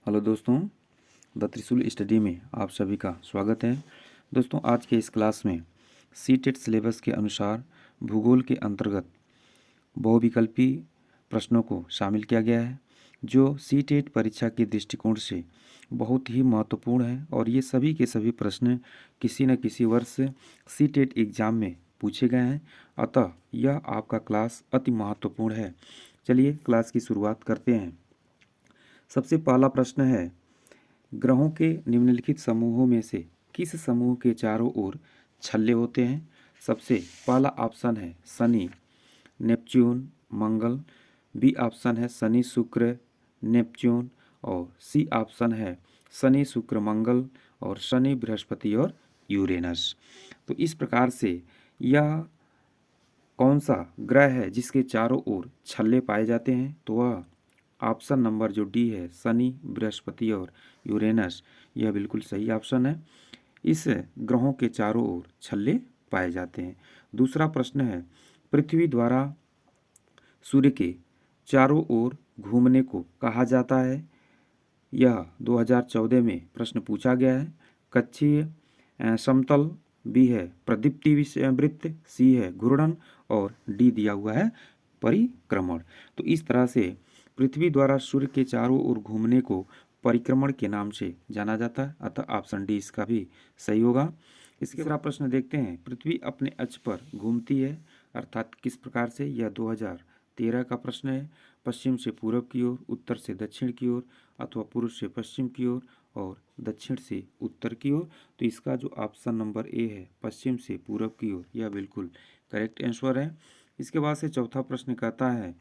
Hello दोस्तों, the त्रिशूल study में आप सभी का स्वागत है। दोस्तों, आज के इस क्लास में सीटेट सिलेबस के अनुसार भूगोल के अंतर्गत बहुविकल्पी प्रश्नों को शामिल किया गया है, जो सीटेट परीक्षा के दृष्टिकोण से बहुत ही महत्वपूर्ण है और ये सभी के सभी प्रश्न किसी न किसी वर्ष सीटेट एग्ज़ाम में पूछे गए हैं। अतः यह आपका क्लास अति महत्वपूर्ण है। चलिए क्लास की शुरुआत करते हैं। सबसे पहला प्रश्न है, ग्रहों के निम्नलिखित समूहों में से किस समूह के चारों ओर छल्ले होते हैं? सबसे पहला ऑप्शन है शनि, नेपच्यून, मंगल। बी ऑप्शन है शनि, शुक्र, नेपच्यून। और सी ऑप्शन है शनि, शुक्र, मंगल और शनि, बृहस्पति और यूरेनस। तो इस प्रकार से यह कौन सा ग्रह है जिसके चारों ओर छल्ले पाए जाते हैं? तो वह ऑप्शन नंबर जो डी है, शनि, बृहस्पति और यूरेनस, यह बिल्कुल सही ऑप्शन है। इस ग्रहों के चारों ओर छल्ले पाए जाते हैं। दूसरा प्रश्न है, पृथ्वी द्वारा सूर्य के चारों ओर घूमने को कहा जाता है? यह 2014 में प्रश्न पूछा गया है। कक्षीय समतल, बी है प्रदीप्ति वृत्त, सी है घूर्णन और डी दिया हुआ है परिक्रमण। तो इस तरह से पृथ्वी द्वारा सूर्य के चारों ओर घूमने को परिक्रमण के नाम से जाना जाता है। अतः ऑप्शन डी इसका भी सही होगा। इसके बाद प्रश्न देखते हैं, पृथ्वी अपने अक्ष पर घूमती है अर्थात किस प्रकार से? यह 2013 का प्रश्न है। पश्चिम से पूर्व की ओर, उत्तर से दक्षिण की ओर अथवा पूर्व से पश्चिम की ओर और दक्षिण से उत्तर की ओर। तो इसका जो ऑप्शन नंबर ए है, पश्चिम से पूर्व की ओर, यह बिल्कुल करेक्ट आंसर है। इसके बाद से चौथा प्रश्न कहता है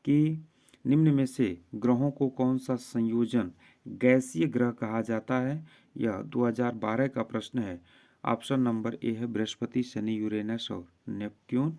कि निम्न में से ग्रहों को कौन सा संयोजन गैसीय ग्रह कहा जाता है? यह 2012 का प्रश्न है। ऑप्शन नंबर ए है बृहस्पति, शनि, यूरेनस और नेपच्यून।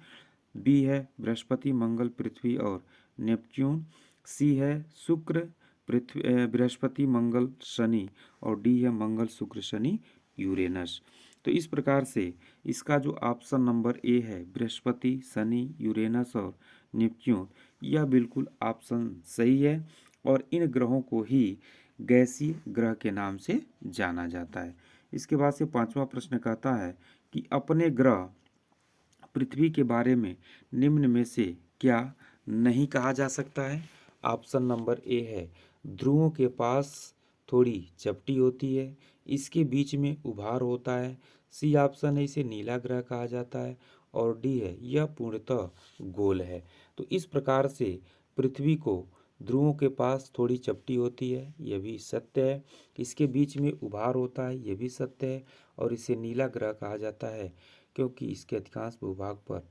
बी है बृहस्पति, मंगल, पृथ्वी और नेपच्यून। सी है शुक्र, पृथ्वी, बृहस्पति, मंगल, शनि और डी है मंगल, शुक्र, शनि, यूरेनस। तो इस प्रकार से इसका जो ऑप्शन नंबर ए है, बृहस्पति, शनि, यूरेनस और नेपच्यून, यह बिल्कुल ऑप्शन सही है और इन ग्रहों को ही गैसीय ग्रह के नाम से जाना जाता है। इसके बाद से पांचवा प्रश्न कहता है कि अपने ग्रह पृथ्वी के बारे में निम्न में से क्या नहीं कहा जा सकता है? ऑप्शन नंबर ए है ध्रुवों के पास थोड़ी चपटी होती है, इसके बीच में उभार होता है। सी ऑप्शन है इसे नीला ग्रह कहा जाता है और डी है यह पूर्णतः गोल है। तो इस प्रकार से पृथ्वी को ध्रुवों के पास थोड़ी चपटी होती है, यह भी सत्य है। इसके बीच में उभार होता है, यह भी सत्य है। और इसे नीला ग्रह कहा जाता है क्योंकि इसके अधिकांश भूभाग पर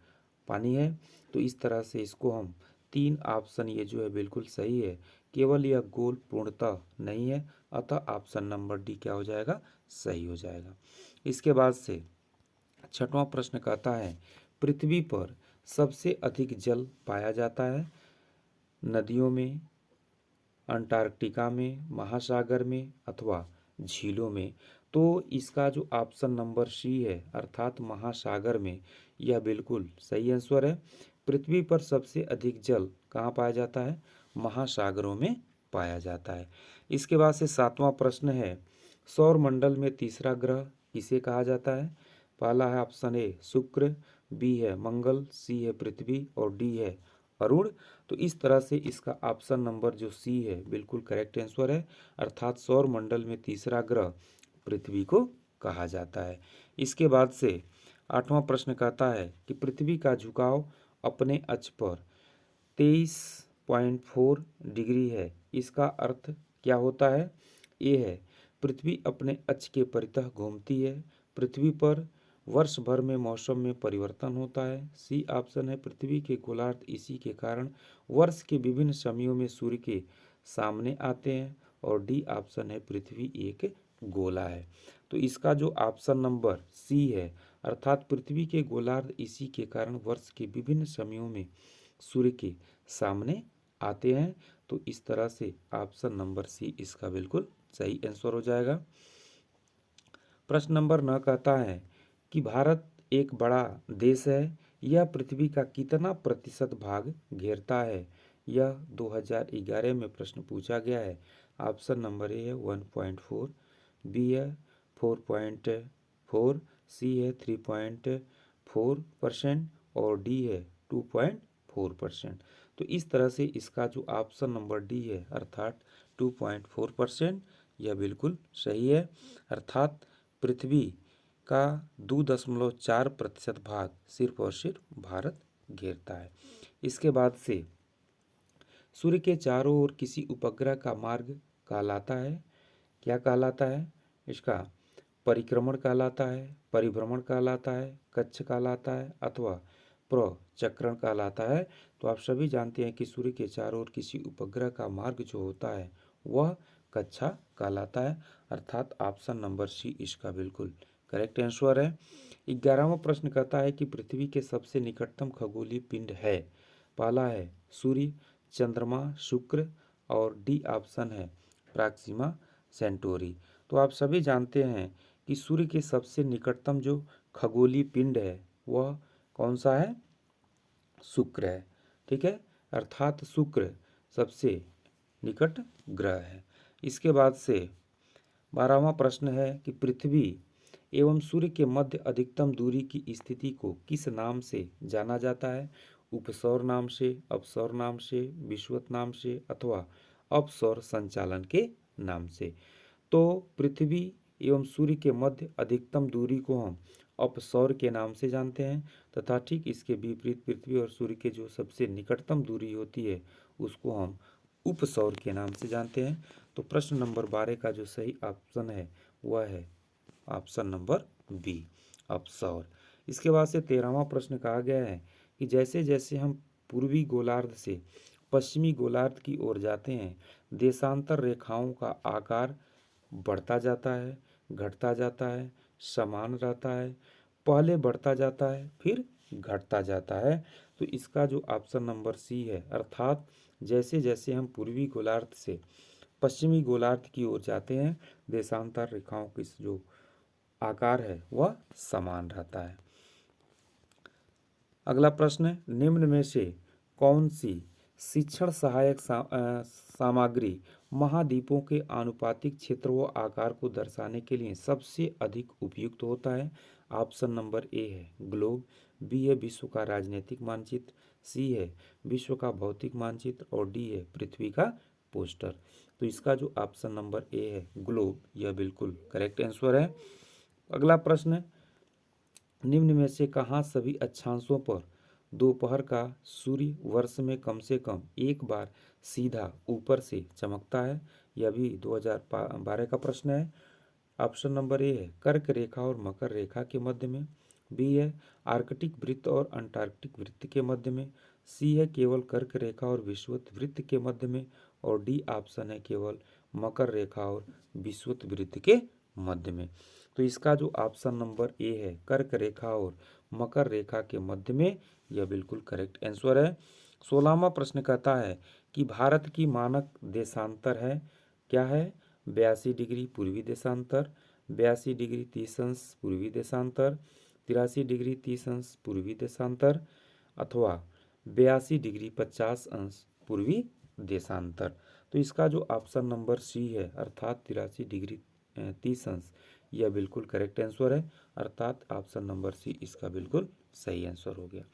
पानी है। तो इस तरह से इसको हम तीन ऑप्शन ये जो है बिल्कुल सही है, केवल यह गोल पूर्णतः नहीं है। अतः ऑप्शन नंबर डी क्या हो जाएगा? सही हो जाएगा। इसके बाद से छठवां प्रश्न कहता है, पृथ्वी पर सबसे अधिक जल पाया जाता है? नदियों में, अंटार्कटिका में, महासागर में अथवा झीलों में। तो इसका जो ऑप्शन नंबर सी है अर्थात महासागर में, यह बिल्कुल सही आंसर है। पृथ्वी पर सबसे अधिक जल कहाँ पाया जाता है? महासागरों में पाया जाता है। इसके बाद से सातवां प्रश्न है, सौर मंडल में तीसरा ग्रह किसे कहा जाता है? पहला है ऑप्शन ए शुक्र, बी है मंगल, सी है पृथ्वी और डी है अरुण। तो इस तरह से इसका ऑप्शन नंबर जो सी है बिल्कुल करेक्ट आंसर है, अर्थात सौर मंडल में तीसरा ग्रह पृथ्वी को कहा जाता है। इसके बाद से आठवां प्रश्न कहता है कि पृथ्वी का झुकाव अपने अक्ष पर 23.4 डिग्री है, इसका अर्थ क्या होता है? ये है पृथ्वी अपने अक्ष के परितः घूमती है। पृथ्वी पर वर्ष भर में मौसम में परिवर्तन होता है। सी ऑप्शन है पृथ्वी के गोलार्ध इसी के कारण वर्ष के विभिन्न समयों में सूर्य के सामने आते हैं और डी ऑप्शन है पृथ्वी एक गोला है। तो इसका जो ऑप्शन नंबर सी है अर्थात पृथ्वी के गोलार्ध इसी के कारण वर्ष के विभिन्न समयों में सूर्य के सामने आते हैं। तो इस तरह से ऑप्शन नंबर सी इसका बिल्कुल सही आंसर हो जाएगा। प्रश्न नंबर 9 कहता है कि भारत एक बड़ा देश है, यह पृथ्वी का कितना प्रतिशत भाग घेरता है? यह 2011 में प्रश्न पूछा गया है। ऑप्शन नंबर ए है 1.4, बी है 4.4, सी है 3.4% और डी है 2.4%। तो इस तरह से इसका जो ऑप्शन नंबर डी है अर्थात 2.4%, यह बिल्कुल सही है। अर्थात पृथ्वी का 2.4% भाग सिर्फ और सिर्फ भारत घेरता है। इसके बाद से सूर्य के चारों ओर किसी उपग्रह का मार्ग कहलाता है, क्या कहलाता है? इसका परिक्रमण कहलाता है, परिभ्रमण कहलाता है, कक्ष कहलाता है अथवा प्रचक्रण कहलाता है। तो आप सभी जानते हैं कि सूर्य के चारों ओर किसी उपग्रह का मार्ग जो होता है वह कक्षा कहलाता है। अर्थात ऑप्शन नंबर सी इसका बिल्कुल करेक्ट आंसर है। 11वां प्रश्न कहता है कि पृथ्वी के सबसे निकटतम खगोलीय पिंड है। पहला है सूर्य, चंद्रमा, शुक्र और डी ऑप्शन है प्रॉक्सिमा सेंटोरी। तो आप सभी जानते हैं कि सूर्य के सबसे निकटतम जो खगोलीय पिंड है वह कौन सा है? शुक्र है। ठीक है, अर्थात शुक्र सबसे निकट ग्रह है। इसके बाद से 12वां प्रश्न है कि पृथ्वी एवं सूर्य के मध्य अधिकतम दूरी की स्थिति को किस नाम से जाना जाता है? उपसौर नाम से, अपसौर नाम से, विषुवत नाम से अथवा अपसौर संचालन के नाम से। तो पृथ्वी एवं सूर्य के मध्य अधिकतम दूरी को हम अपसौर के नाम से जानते हैं तथा ठीक इसके विपरीत पृथ्वी और सूर्य के जो सबसे निकटतम दूरी होती है उसको हम उपसौर के नाम से जानते हैं। तो प्रश्न नंबर 12 का जो सही ऑप्शन है वह है ऑप्शन नंबर बी, अपसौर। इसके बाद से 13वां प्रश्न कहा गया है कि जैसे जैसे हम पूर्वी गोलार्ध से पश्चिमी गोलार्ध की ओर जाते हैं देशांतर रेखाओं का आकार बढ़ता जाता है, घटता जाता है, समान रहता है, पहले बढ़ता जाता है फिर घटता जाता है। तो इसका जो ऑप्शन नंबर सी है अर्थात जैसे जैसे हम पूर्वी गोलार्ध से पश्चिमी गोलार्ध की ओर जाते हैं देशांतर रेखाओं की जो आकार है वह समान रहता है। अगला प्रश्न, निम्न में से कौन सी शिक्षण सहायक सामग्री महाद्वीपों के आनुपातिक क्षेत्र व आकार को दर्शाने के लिए सबसे अधिक उपयुक्त होता है? ऑप्शन नंबर ए है ग्लोब, बी है विश्व का राजनीतिक मानचित्र, सी है विश्व का भौतिक मानचित्र और डी है पृथ्वी का पोस्टर। तो इसका जो ऑप्शन नंबर ए है ग्लोब, यह बिल्कुल करेक्ट आंसर है। अगला प्रश्न, निम्न में से कहाँ सभी अक्षांशों पर दोपहर का सूर्य वर्ष में कम से कम एक बार सीधा ऊपर से चमकता है? यह भी 2012 का प्रश्न है। ऑप्शन नंबर ए है कर्क रेखा और मकर रेखा के मध्य में, बी है आर्कटिक वृत्त और अंटार्कटिक वृत्त के मध्य में, सी है केवल कर्क रेखा और विषुवत वृत्त के मध्य में और डी ऑप्शन है केवल मकर रेखा और विषुवत वृत्त के मध्य में। तो इसका जो ऑप्शन नंबर ए है कर्क रेखा और मकर रेखा के मध्य में, यह बिल्कुल करेक्ट आंसर है। 16वां प्रश्न कहता है कि भारत की मानक देशांतर है, क्या है? 82 डिग्री पूर्वी देशांतर, 82 डिग्री 30 अंश पूर्वी देशांतर, 83 डिग्री 30 अंश पूर्वी देशांतर अथवा 82 डिग्री 50 अंश पूर्वी देशांतर। तो इसका जो ऑप्शन नंबर सी है अर्थात 83 डिग्री 30 अंश, यह बिल्कुल करेक्ट आंसर है। अर्थात ऑप्शन नंबर सी इसका बिल्कुल सही आंसर हो गया।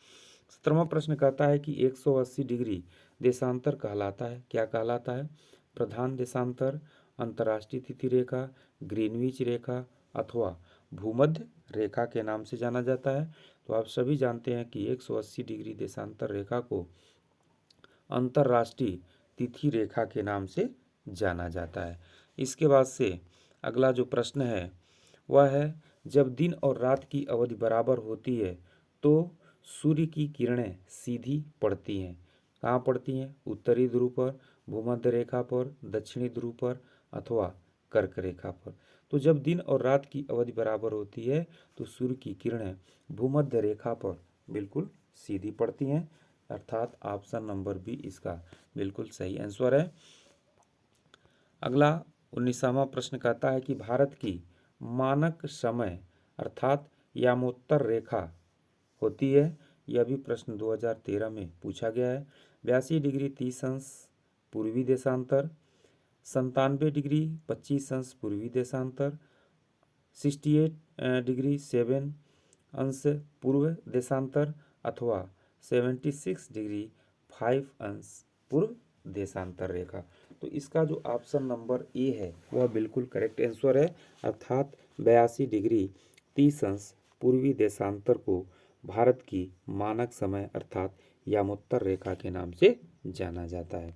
17वां प्रश्न कहता है कि 180 डिग्री देशांतर कहलाता है, क्या कहलाता है? प्रधान देशांतर, अंतर्राष्ट्रीय तिथि रेखा, ग्रीनविच रेखा अथवा भूमध्य रेखा के नाम से जाना जाता है। तो आप सभी जानते हैं कि 180 डिग्री देशांतर रेखा को अंतर्राष्ट्रीय तिथि रेखा के नाम से जाना जाता है। इसके बाद से अगला जो प्रश्न है वह है जब दिन और रात की अवधि बराबर होती है तो सूर्य की किरणें सीधी पड़ती हैं, कहाँ पड़ती हैं? उत्तरी ध्रुव पर, भूमध्य रेखा पर, दक्षिणी ध्रुव पर अथवा कर्क रेखा पर। तो जब दिन और रात की अवधि बराबर होती है तो सूर्य की किरणें भूमध्य रेखा पर बिल्कुल सीधी पड़ती हैं, अर्थात ऑप्शन नंबर बी इसका बिल्कुल सही आंसर है। अगला 19वां प्रश्न कहता है कि भारत की मानक समय अर्थात यामोत्तर रेखा होती है, यह भी प्रश्न 2013 में पूछा गया है। 82 डिग्री 30 अंश पूर्वी देशांतर, 97 डिग्री 25 अंश पूर्वी देशांतर, 68 डिग्री 7 अंश पूर्व देशांतर, अथवा 76 डिग्री 5 अंश पूर्व देशांतर रेखा। तो इसका जो ऑप्शन नंबर ए है वह बिल्कुल करेक्ट आंसर है, अर्थात 82 डिग्री 30 अंश पूर्वी देशांतर को भारत की मानक समय अर्थात यामोत्तर रेखा के नाम से जाना जाता है।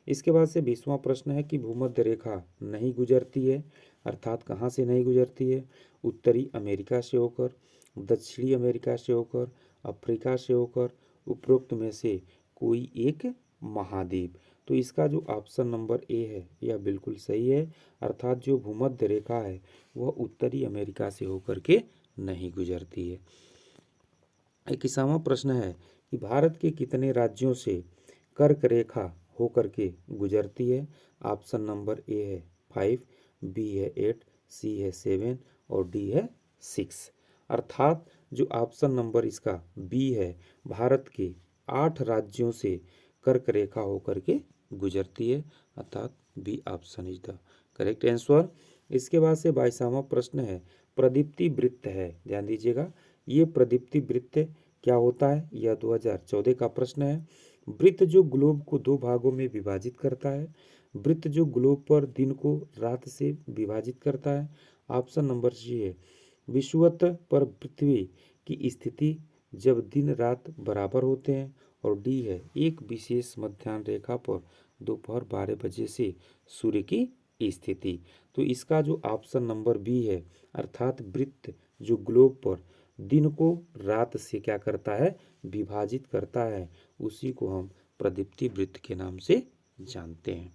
इसके बाद से 20वां प्रश्न है कि भूमध्य रेखा नहीं गुजरती है, अर्थात कहाँ से नहीं गुजरती है? उत्तरी अमेरिका से होकर, दक्षिणी अमेरिका से होकर, अफ्रीका से होकर, उपरोक्त में से कोई एक महाद्वीप। तो इसका जो ऑप्शन नंबर ए है यह बिल्कुल सही है, अर्थात जो भूमध्य रेखा है वह उत्तरी अमेरिका से होकर के नहीं गुजरती है। 21वां प्रश्न है कि भारत के कितने राज्यों से कर्क रेखा होकर के गुजरती है? ऑप्शन नंबर ए है 5, बी है 8, सी है 7 और डी है 6। अर्थात जो ऑप्शन नंबर इसका बी है, भारत के 8 राज्यों से कर्क रेखा होकर के गुजरती है, अर्थात B option is the correct answer. इसके बाद से 22वां प्रश्न है, प्रदीप्ति वृत्त है, ध्यान दीजिएगा, ये प्रदीप्ति वृत्त क्या होता है? यह 2014 का प्रश्न है। वृत्त जो ग्लोब को 2 भागों में विभाजित करता है, वृत्त जो ग्लोब पर दिन को रात से विभाजित करता है। ऑप्शन नंबर सी है, विषुवत पर पृथ्वी की स्थिति जब दिन रात बराबर होते हैं, और डी है एक विशेष मध्याह्न रेखा पर दोपहर 12 बजे से सूर्य की स्थिति। तो इसका जो ऑप्शन नंबर बी है, अर्थात वृत्त जो ग्लोब पर दिन को रात से क्या करता है? विभाजित करता है, उसी को हम प्रदीप्ति वृत्त के नाम से जानते हैं।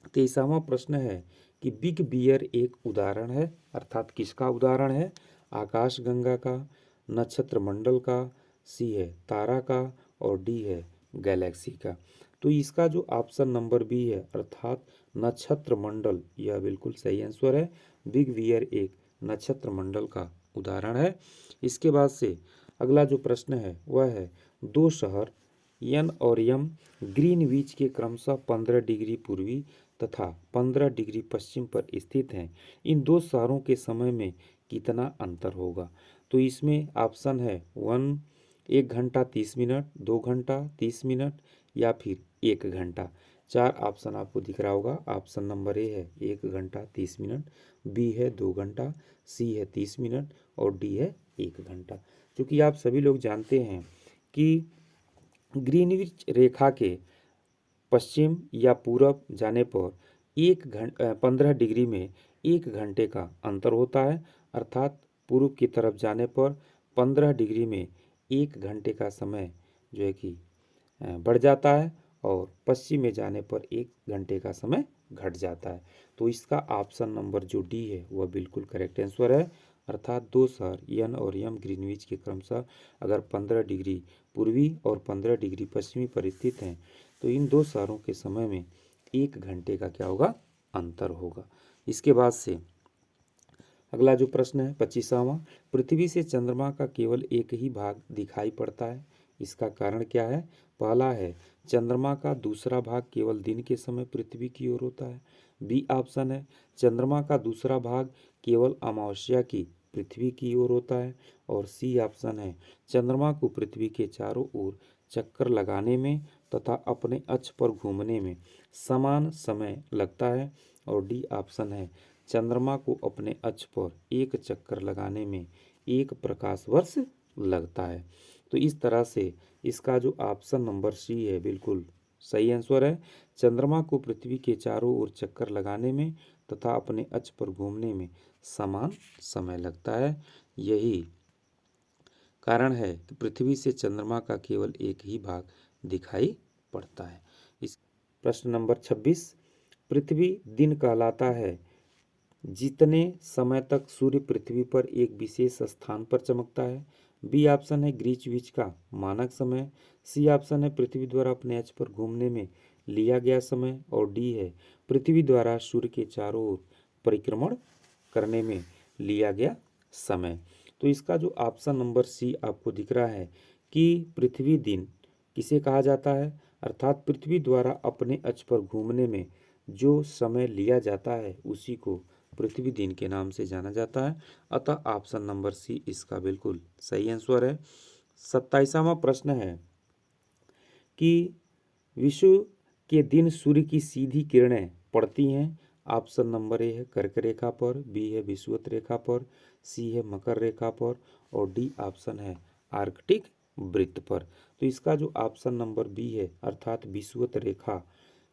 23वां प्रश्न है कि बिग बियर एक उदाहरण है, अर्थात किसका उदाहरण है? आकाशगंगा का, नक्षत्र मंडल का, सी है तारा का और डी है गैलेक्सी का। तो इसका जो ऑप्शन नंबर बी है, अर्थात नक्षत्र मंडल, यह बिल्कुल सही आंसर है। बिग बियर एक नक्षत्र मंडल का उदाहरण है। इसके बाद से अगला जो प्रश्न है वह है, 2 शहर एन और एम ग्रीनविच के क्रमशः 15 डिग्री पूर्वी तथा 15 डिग्री पश्चिम पर स्थित हैं। इन 2 शहरों के समय में कितना अंतर होगा? तो इसमें ऑप्शन है 1 घंटा 30 मिनट, 2 घंटा 30 मिनट या फिर 1 घंटा। 4 ऑप्शन आपको दिख रहा होगा। ऑप्शन नंबर ए है 1 घंटा 30 मिनट, बी है 2 घंटा, सी है 30 मिनट और डी है 1 घंटा। क्योंकि आप सभी लोग जानते हैं कि ग्रीनविच रेखा के पश्चिम या पूरब जाने पर 15 डिग्री में 1 घंटे का अंतर होता है, अर्थात पूर्व की तरफ जाने पर 15 डिग्री में 1 घंटे का समय जो है कि बढ़ जाता है, और पश्चिम में जाने पर 1 घंटे का समय घट जाता है। तो इसका ऑप्शन नंबर जो डी है वह बिल्कुल करेक्ट आंसर है, अर्थात 2 शहर एन और एम ग्रीनविच के क्रमशः अगर 15 डिग्री पूर्वी और 15 डिग्री पश्चिमी पर स्थित हैं, तो इन 2 शहरों के समय में 1 घंटे का क्या होगा? अंतर होगा। इसके बाद से अगला जो प्रश्न है 25वां, पृथ्वी से चंद्रमा का केवल एक ही भाग दिखाई पड़ता है, इसका कारण क्या है? पहला है चंद्रमा का दूसरा भाग केवल दिन के समय पृथ्वी की ओर होता है, बी ऑप्शन है चंद्रमा का दूसरा भाग केवल अमावस्या की पृथ्वी की ओर होता है, और सी ऑप्शन है चंद्रमा को पृथ्वी के चारों ओर चक्कर लगाने में तथा अपने अक्ष पर घूमने में समान समय लगता है, और डी ऑप्शन है चंद्रमा को अपने अक्ष पर एक चक्कर लगाने में 1 प्रकाश वर्ष लगता है। तो इस तरह से इसका जो ऑप्शन नंबर सी है बिल्कुल सही आंसर है। चंद्रमा को पृथ्वी के चारों ओर चक्कर लगाने में तथा अपने अक्ष पर घूमने में समान समय लगता है। यही कारण है कि पृथ्वी से चंद्रमा का केवल एक ही भाग दिखाई पड़ता है। इस प्रश्न नंबर 26, पृथ्वी दिन कहलाता है जितने समय तक सूर्य पृथ्वी पर एक विशेष स्थान पर चमकता है, बी ऑप्शन है ग्रीनविच का मानक समय, सी ऑप्शन है पृथ्वी द्वारा अपने अक्ष पर घूमने में लिया गया समय, और डी है पृथ्वी द्वारा सूर्य के चारों ओर परिक्रमण करने में लिया गया समय। तो इसका जो ऑप्शन नंबर सी आपको दिख रहा है कि पृथ्वी दिन किसे कहा जाता है, अर्थात पृथ्वी द्वारा अपने अक्ष पर घूमने में जो समय लिया जाता है उसी को पृथ्वी दिन के नाम से जाना जाता है। अतः ऑप्शन नंबर सी इसका बिल्कुल सही आंसर है। 27वां प्रश्न है कि विषु के दिन सूर्य की सीधी किरणें पड़ती हैं। ऑप्शन नंबर ए है कर्क रेखा पर, बी है विषुवत रेखा पर, सी है मकर रेखा पर और डी ऑप्शन है आर्कटिक वृत्त पर। तो इसका जो ऑप्शन नंबर बी है अर्थात विषुवत रेखा,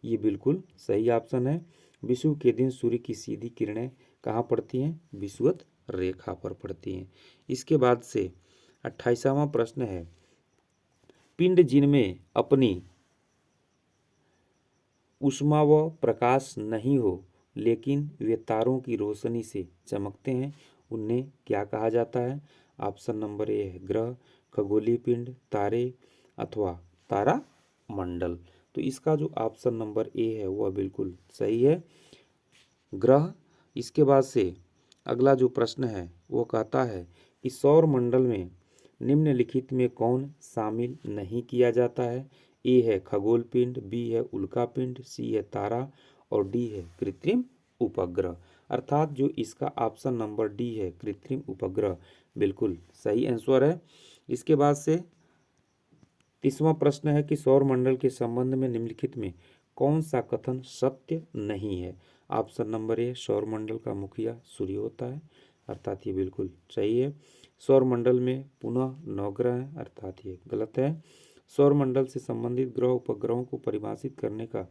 ये बिल्कुल सही ऑप्शन है। विषुव के दिन सूर्य की सीधी किरणें कहाँ पड़ती हैं? विषुवत रेखा पर पड़ती हैं। इसके बाद से 28वां प्रश्न है, पिंड जिनमें अपनी ऊष्मा व प्रकाश नहीं हो लेकिन वे तारों की रोशनी से चमकते हैं, उन्हें क्या कहा जाता है? ऑप्शन नंबर ए है ग्रह, खगोलीय पिंड, तारे अथवा तारा मंडल। तो इसका जो ऑप्शन नंबर ए है वह बिल्कुल सही है, ग्रह। इसके बाद से अगला जो प्रश्न है वो कहता है कि सौर मंडल में निम्नलिखित में कौन शामिल नहीं किया जाता है? ए है खगोल पिंड, बी है उल्का पिंड, सी है तारा और डी है कृत्रिम उपग्रह। अर्थात जो इसका ऑप्शन नंबर डी है कृत्रिम उपग्रह बिल्कुल सही आंसर है। इसके बाद से 30वां प्रश्न है कि सौर मंडल के संबंध में निम्नलिखित में कौन सा कथन सत्य नहीं है? ऑप्शन नंबर ए सौर मंडल का मुखिया सूर्य होता है, अर्थात ये बिल्कुल सही है। सौर मंडल में पुनः 9 ग्रह हैं, अर्थात ये गलत है। सौर मंडल से संबंधित ग्रह उपग्रहों को परिभाषित करने का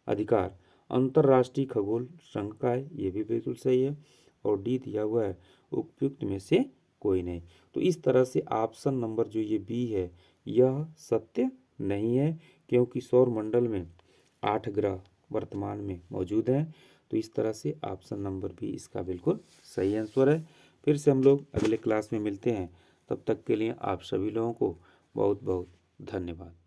अधिकार अंतर्राष्ट्रीय खगोल संघ का है, ये भी बिल्कुल सही है। और डी दिया हुआ है उपयुक्त में से कोई नहीं। तो इस तरह से ऑप्शन नंबर जो ये बी है यह सत्य नहीं है, क्योंकि सौर मंडल में 8 ग्रह वर्तमान में मौजूद हैं। तो इस तरह से ऑप्शन नंबर बी इसका बिल्कुल सही आंसर है। फिर से हम लोग अगले क्लास में मिलते हैं, तब तक के लिए आप सभी लोगों को बहुत बहुत धन्यवाद।